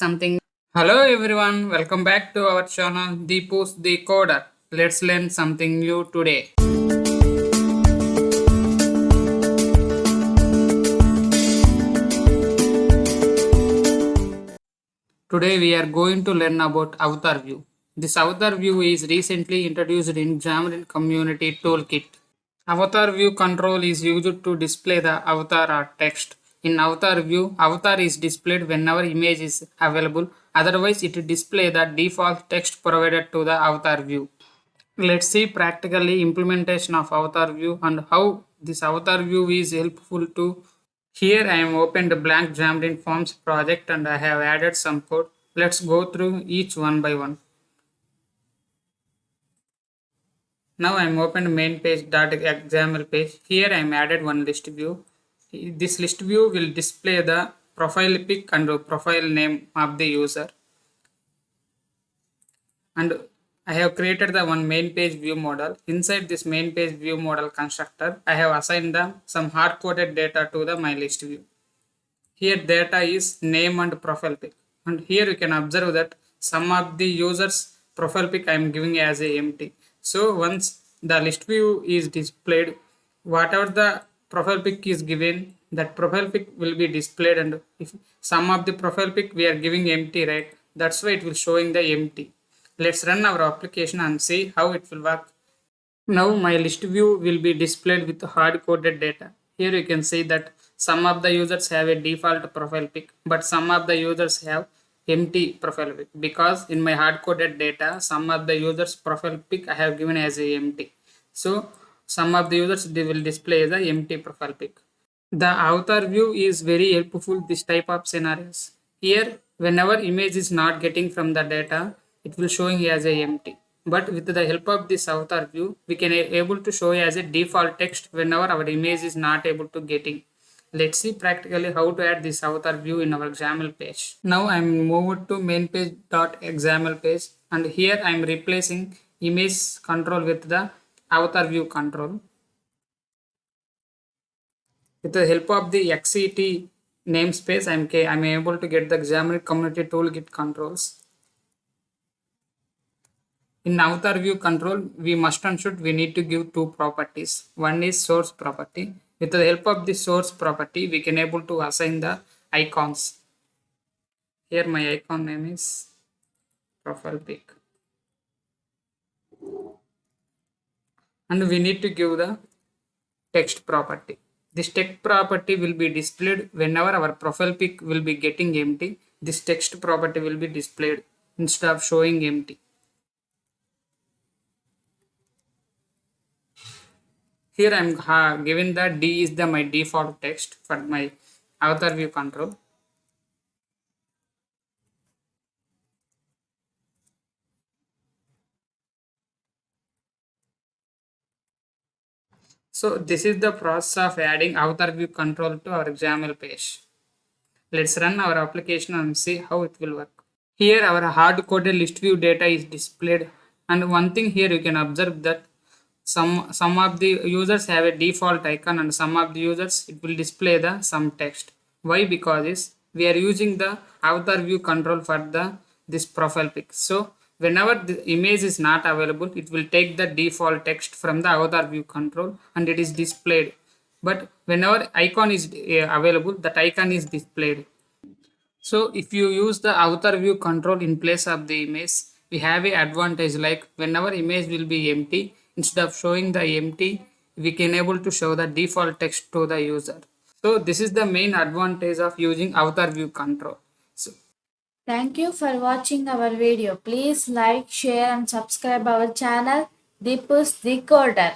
something. Hello everyone, welcome back to our channel Deepu's Decoder. Let's learn something new today. Today we are going to learn about Avatar View. This Avatar View is recently introduced in Xamarin Community Toolkit. Avatar View control is used to display the avatar or text. In Avatar View, avatar is displayed whenever image is available. Otherwise, it displays the default text provided to the Avatar View. Let's see practically implementation of Avatar View and how this Avatar View is helpful to. Here I am opened a blank Xamarin Forms project and I have added some code. Let's go through each one by one. Now I am opened main page.xaml page. Here I am added one list view. This list view will display the profile pic and profile name of the user. And I have created the one main page view model. Inside this main page view model constructor, I have assigned some hard-coded data to the my list view. Here data is name and profile pic. And here you can observe that some of the users profile pic I am giving as a empty. So once the list view is displayed, whatever the profile pic is given, that profile pic will be displayed, and if some of the profile pic we are giving empty, right? That's why it will showing the empty. Let's run our application and see how it will work. Now my list view will be displayed with hard-coded data. Here you can see that some of the users have a default profile pic, but some of the users have empty profile pic, because in my hard-coded data, some of the users profile pic I have given as a empty. So some of the users they will display the empty profile pic. The avatar view is very helpful this type of scenarios. Here, whenever image is not getting from the data, it will showing as a empty. But with the help of this avatar view, we can able to show as a default text whenever our image is not able to getting. Let's see practically how to add this avatar view in our XAML page. Now I am moved to main page.xaml page, and here I am replacing image control with the avatar view control. With the help of the XCT namespace, I'm able to get the Xamarin Community Toolkit controls. In avatar view control, we must and should we need to give two properties. One is source property. With the help of the source property, we can able to assign the icons. Here my icon name is profile pic. And we need to give the text property. This text property will be displayed whenever our profile pic will be getting empty. This text property will be displayed instead of showing empty. Here I am given that D is the my default text for my avatar view control. So this is the process of adding avatar view control to our XAML page. Let's run our application and see how it will work. Here our hard-coded list view data is displayed, and one thing here you can observe that some of the users have a default icon and some of the users it will display the some text. Why? Because is we are using the avatar view control for the this profile pic. So whenever the image is not available, it will take the default text from the avatar view control and it is displayed. But whenever icon is available, that icon is displayed. So if you use the avatar view control in place of the image, we have a advantage like whenever image will be empty, instead of showing the empty, we can able to show the default text to the user. So this is the main advantage of using avatar view control. So Thank you for watching our video. Please like, share and subscribe our channel Deepu's Decoder.